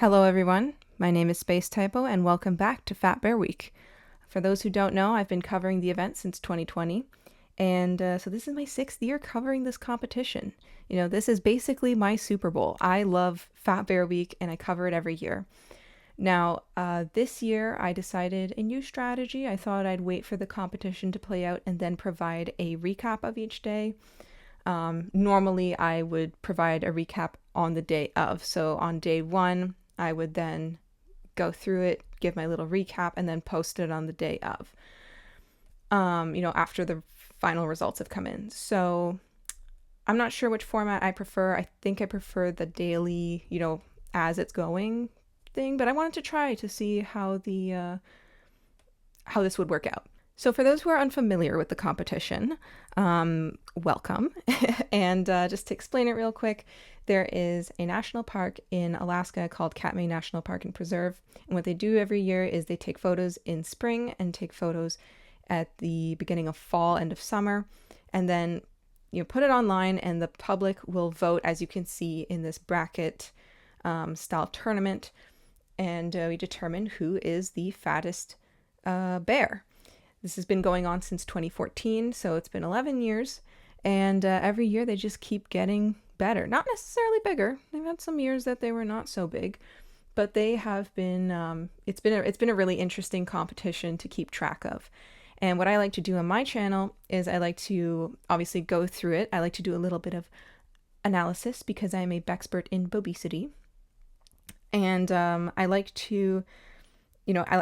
Hello everyone, my name is spacetypo and welcome back to Fat Bear Week. For those who don't know, I've been covering the event since 2020, and so this is my 6th year covering this competition. This is basically my Super Bowl. I love Fat Bear Week and I cover it every year. Now, this year I decided a new strategy. I thought I'd wait for the competition to play out and then provide a recap of each day. Normally I would provide a recap on the day of. So on day one, I would then go through it, give my little recap, and then post it on the day of, after the final results have come in. So I'm not sure which format I prefer. I think I prefer the daily, as it's going thing, but I wanted to try to see how this would work out. So for those who are unfamiliar with the competition, welcome. And just to explain it real quick, there is a national park in Alaska called Katmai National Park and Preserve. And what they do every year is they take photos in spring and take photos at the beginning of fall, end of summer. And then put it online and the public will vote, as you can see in this bracket style tournament. And we determine who is the fattest bear. This has been going on since 2014, so it's been 11 years, and every year they just keep getting better. Not necessarily bigger. They've had some years that they were not so big, but they have been. It's been a really interesting competition to keep track of. And what I like to do on my channel is I like to obviously go through it. I like to do a little bit of analysis because I'm a Bexpert in obesity, and I like to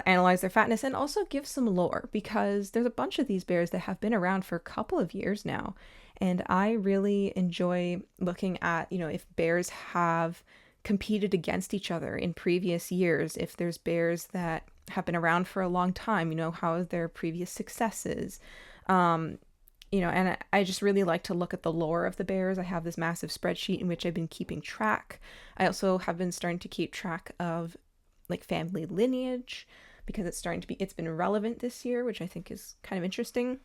analyze their fatness and also give some lore, because there's a bunch of these bears that have been around for a couple of years now. And I really enjoy looking at, if bears have competed against each other in previous years, if there's bears that have been around for a long time, how are their previous successes? And I just really like to look at the lore of the bears. I have this massive spreadsheet in which I've been keeping track. I also have been starting to keep track of family lineage, because it's been relevant this year, which I think is kind of interesting.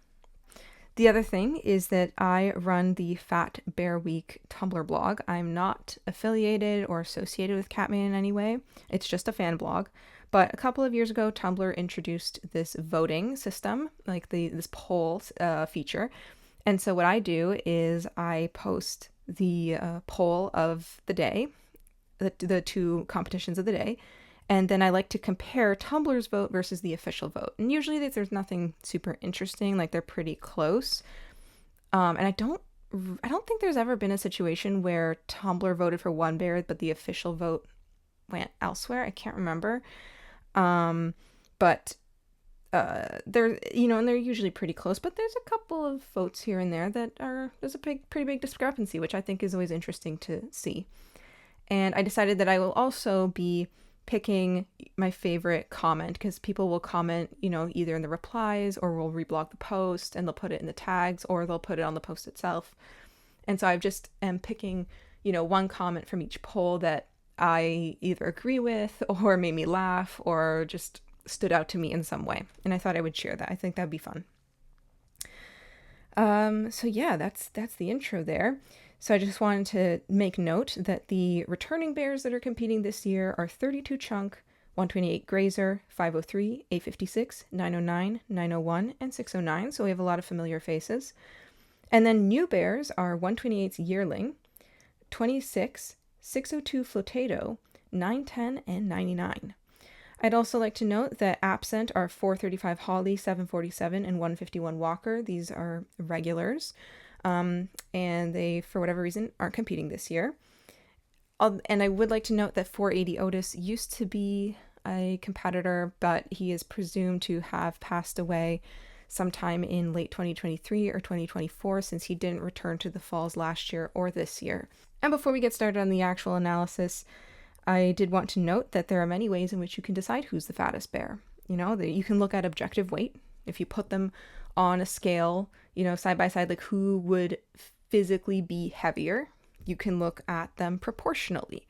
The other thing is that I run the Fat Bear Week Tumblr blog. I'm not affiliated or associated with Katmai in any way. It's just a fan blog. But a couple of years ago, Tumblr introduced this voting system, this poll feature. And so what I do is I post the poll of the day, the two competitions of the day, and then I like to compare Tumblr's vote versus the official vote. And usually there's nothing super interesting, they're pretty close. And I don't think there's ever been a situation where Tumblr voted for one bear, but the official vote went elsewhere. I can't remember. But they're, and they're usually pretty close, but there's a couple of votes here and there there's a pretty big discrepancy, which I think is always interesting to see. And I decided that I will also be picking my favorite comment, because people will comment, either in the replies or will reblog the post and they'll put it in the tags or they'll put it on the post itself. And so I just am picking, one comment from each poll that I either agree with or made me laugh or just stood out to me in some way. And I thought I would share that. I think that'd be fun. So yeah, that's the intro there. So I just wanted to make note that the returning bears that are competing this year are 32 Chunk, 128 Grazer, 503, 856, 909, 901, and 609. So we have a lot of familiar faces. And then new bears are 128's Yearling, 26, 602 Flotado, 910, and 99. I'd also like to note that absent are 435 Holly, 747, and 151 Walker. These are regulars. And they, for whatever reason, aren't competing this year. And I would like to note that 480 Otis used to be a competitor, but he is presumed to have passed away sometime in late 2023 or 2024, since he didn't return to the falls last year or this year. And before we get started on the actual analysis, I did want to note that there are many ways in which you can decide who's the fattest bear. You can look at objective weight. If you put them on a scale, side by side, who would physically be heavier, you can look at them proportionally.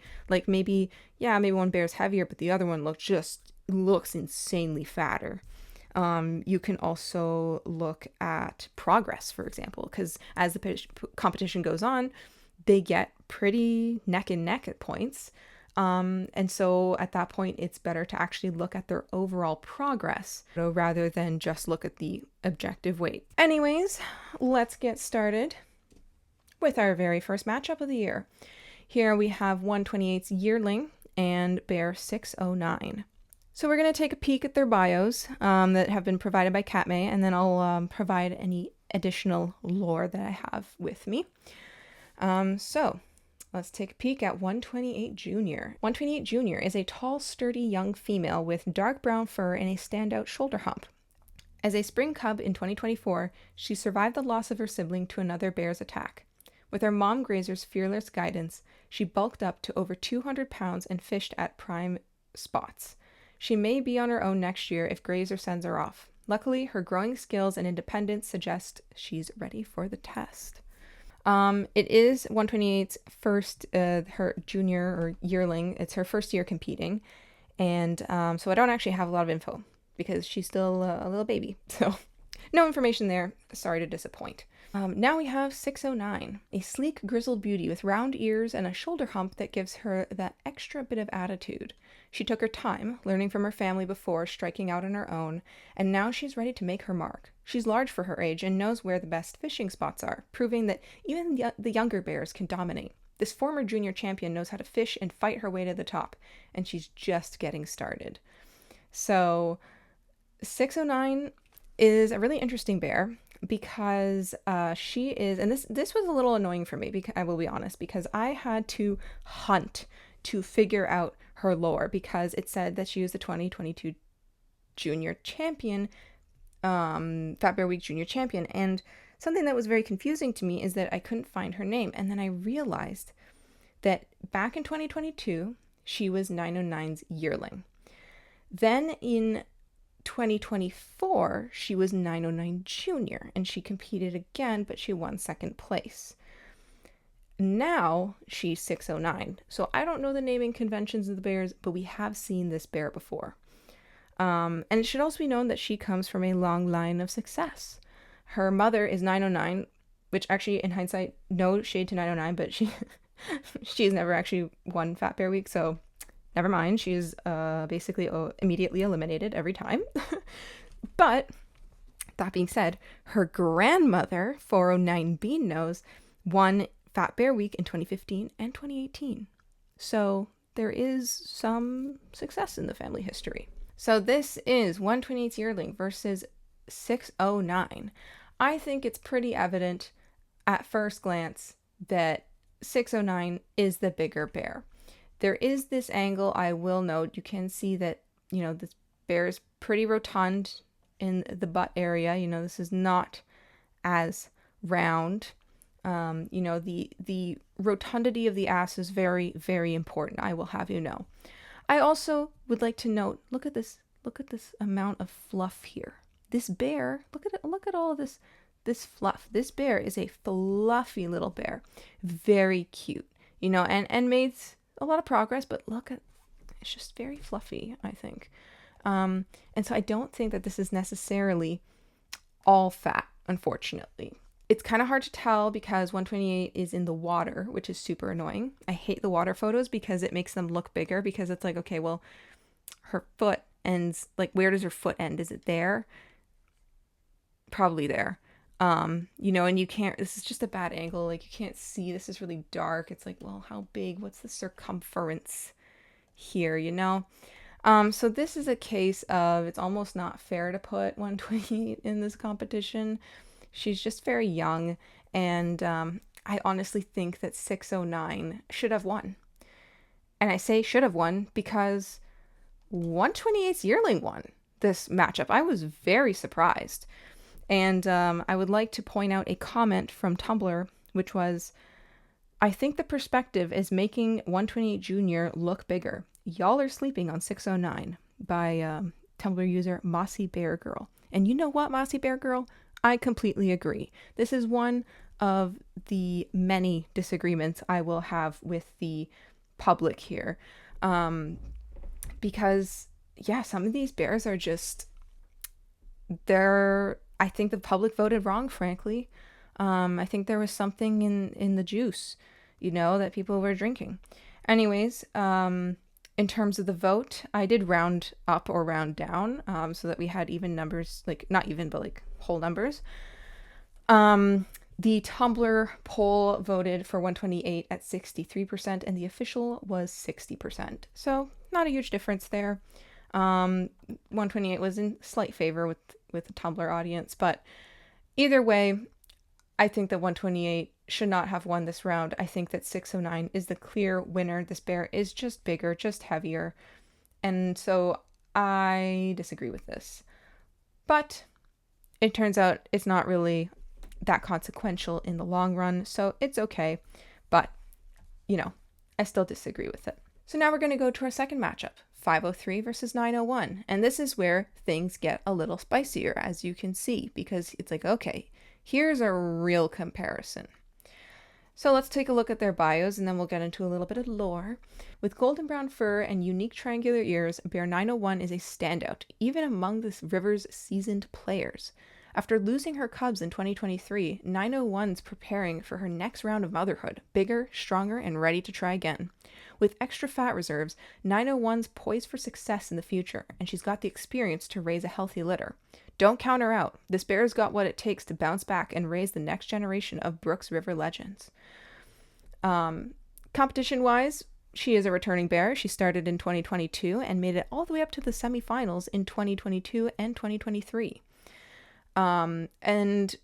Maybe one bear's heavier, but the other one looks insanely fatter. You can also look at progress, for example, because as the competition goes on, they get pretty neck and neck at points. And so at that point, it's better to actually look at their overall progress rather than just look at the objective weight. Anyways, let's get started with our very first matchup of the year. Here we have 128's Yearling and Bear 609. So we're going to take a peek at their bios that have been provided by Katmai, and then I'll provide any additional lore that I have with me. So let's take a peek at 128 Junior. 128 Junior is a tall, sturdy young female with dark brown fur and a standout shoulder hump. As a spring cub in 2024, she survived the loss of her sibling to another bear's attack. With her mom grazer's fearless guidance, she bulked up to over 200 pounds and fished at prime spots. She may be on her own next year if Grazer sends her off. Luckily, her growing skills and independence suggest she's ready for the test. It is 128's first, her junior or yearling. It's her first year competing. And so I don't actually have a lot of info because she's still a little baby. So no information there. Sorry to disappoint. Now we have 609, a sleek, grizzled beauty with round ears and a shoulder hump that gives her that extra bit of attitude. She took her time, learning from her family before striking out on her own, and now she's ready to make her mark. She's large for her age and knows where the best fishing spots are, proving that even the younger bears can dominate. This former junior champion knows how to fish and fight her way to the top, and she's just getting started. So 609 is a really interesting bear because she is, and this was a little annoying for me, because I will be honest, because I had to hunt to figure out her lore, because it said that she was the 2022 junior champion, Fat Bear Week junior champion, and something that was very confusing to me is that I couldn't find her name, and then I realized that back in 2022 she was 909's yearling. Then in 2024, she was 909 Junior, and she competed again, but she won second place. Now she's 609. So I don't know the naming conventions of the bears, but we have seen this bear before. And it should also be known that she comes from a long line of success. Her mother is 909, which actually, in hindsight, no shade to 909, but she's never actually won Fat Bear Week, so never mind. She's basically immediately eliminated every time. But that being said, her grandmother, 409 Bean Nose, won Fat Bear Week in 2015 and 2018. So there is some success in the family history. So this is 128's yearling versus 609. I think it's pretty evident at first glance that 609 is the bigger bear. There is this angle, I will note. You can see that, this bear is pretty rotund in the butt area. This is not as round. The rotundity of the ass is very, very important, I will have you know. I also would like to note, look at this amount of fluff here. This bear, look at all of this fluff. This bear is a fluffy little bear. Very cute, and made a lot of progress, but it's just very fluffy, I think. And so I don't think that this is necessarily all fat, unfortunately. It's kind of hard to tell because 128 is in the water, which is super annoying. I hate the water photos because it makes them look bigger, because it's like, okay, well, her foot ends, like, where does her foot end? Is it there? Probably there. And you can't, this is just a bad angle. Like, you can't see, this is really dark. It's like, well, how big? What's the circumference here, So this is a case of, it's almost not fair to put 128 in this competition. She's just very young, and I honestly think that 609 should have won. And I say should have won because 128's yearling won this matchup. I was very surprised. And I would like to point out a comment from Tumblr, which was, I think the perspective is making 128 Junior look bigger. Y'all are sleeping on 609, by Tumblr user Mossy Bear Girl. And you know what, Mossy Bear Girl? I completely agree. This is one of the many disagreements I will have with the public here. Because, yeah, some of these bears are just, I think the public voted wrong, frankly. I think there was something in the juice, that people were drinking. Anyways, in terms of the vote, I did round up or round down, so that we had even numbers, like not even, but like whole numbers. The Tumblr poll voted for 128 at 63%, and the official was 60%. So not a huge difference there. 128 was in slight favor with the Tumblr audience, but either way, I think that 128 should not have won this round. I think that 609 is the clear winner. This bear is just bigger, just heavier, and so I disagree with this. But it turns out it's not really that consequential in the long run, so it's okay. But, I still disagree with it. So now we're going to go to our second matchup, 503 versus 901. And this is where things get a little spicier, as you can see, because it's like, okay, here's a real comparison. So let's take a look at their bios, and then we'll get into a little bit of lore. With golden brown fur and unique triangular ears, Bear 901 is a standout, even among the river's seasoned players. After losing her cubs in 2023, 901's preparing for her next round of motherhood, bigger, stronger, and ready to try again. With extra fat reserves, 901's poised for success in the future, and she's got the experience to raise a healthy litter. Don't count her out. This bear's got what it takes to bounce back and raise the next generation of Brooks River legends. Competition-wise, she is a returning bear. She started in 2022 and made it all the way up to the semifinals in 2022 and 2023. And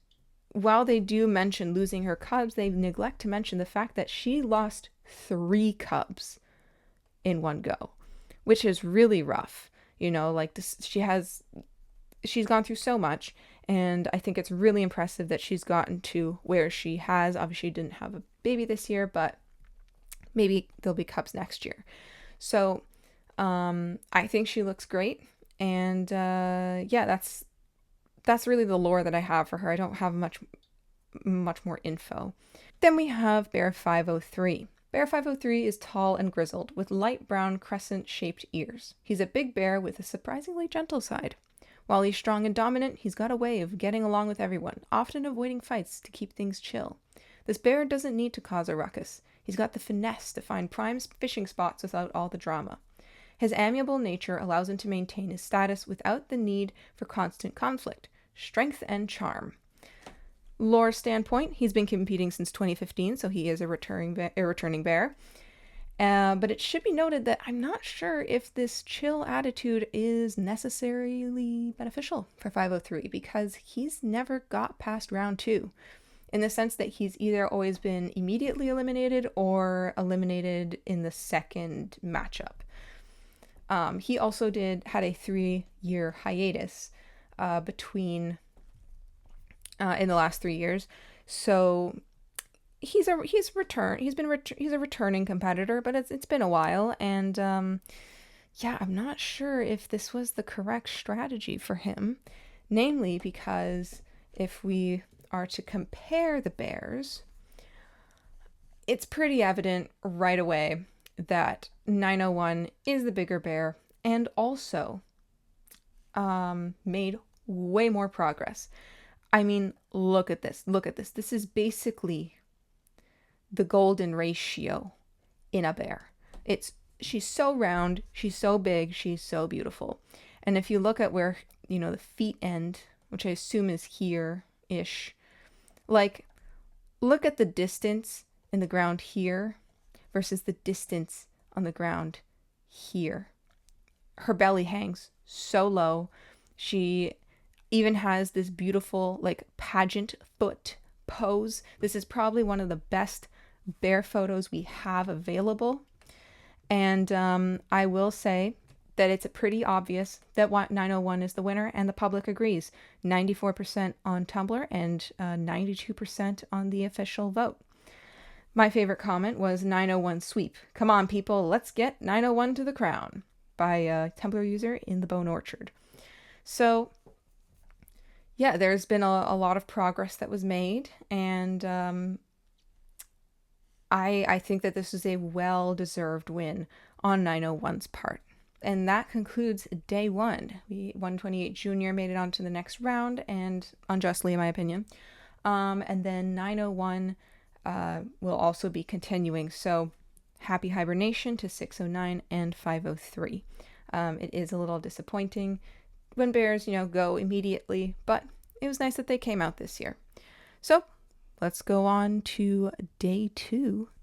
while they do mention losing her cubs, they neglect to mention the fact that she lost 3 cubs in one go, which is really rough. Like this, she's gone through so much, and I think it's really impressive that she's gotten to where she has. Obviously, didn't have a baby this year, but maybe there'll be cubs next year. So, I think she looks great, and that's really the lore that I have for her. I don't have much more info. Then we have Bear 503. Bear 503 is tall and grizzled, with light brown crescent-shaped ears. He's a big bear with a surprisingly gentle side. While he's strong and dominant, he's got a way of getting along with everyone, often avoiding fights to keep things chill. This bear doesn't need to cause a ruckus. He's got the finesse to find prime fishing spots without all the drama. His amiable nature allows him to maintain his status without the need for constant conflict, strength, and charm. Lore standpoint, he's been competing since 2015, so he is a returning bear. But it should be noted that I'm not sure if this chill attitude is necessarily beneficial for 503, because he's never got past round 2, in the sense that he's either always been immediately eliminated or eliminated in the second matchup. He also had a 3-year hiatus between in the last 3 years, so he's a returning competitor, but it's been a while, and I'm not sure if this was the correct strategy for him, namely because if we are to compare the bears, it's pretty evident right away that 901 is the bigger bear, and also made way more progress. I mean, look at this. This is basically the golden ratio in a bear. She's so round, she's so big, she's so beautiful. And if you look at where, the feet end, which I assume is here-ish, like, look at the distance in the ground here versus the distance on the ground here. Her belly hangs so low. She even has this beautiful, like, pageant foot pose. This is probably one of the best bear photos we have available. And I will say that it's pretty obvious that 901 is the winner, and the public agrees. 94% on Tumblr and 92% on the official vote. My favorite comment was 901 sweep. Come on, people, let's get 901 to the crown, by a Tumblr user in the Bone Orchard. So, yeah, there's been a lot of progress that was made, and I think that this is a well-deserved win on 901's part. And that concludes day 1. 128 Junior made it on to the next round, and unjustly, in my opinion. And then 901 will also be continuing. So happy hibernation to 6:09 and 5:03. It is a little disappointing when bears, go immediately, but it was nice that they came out this year. So let's go on to day 2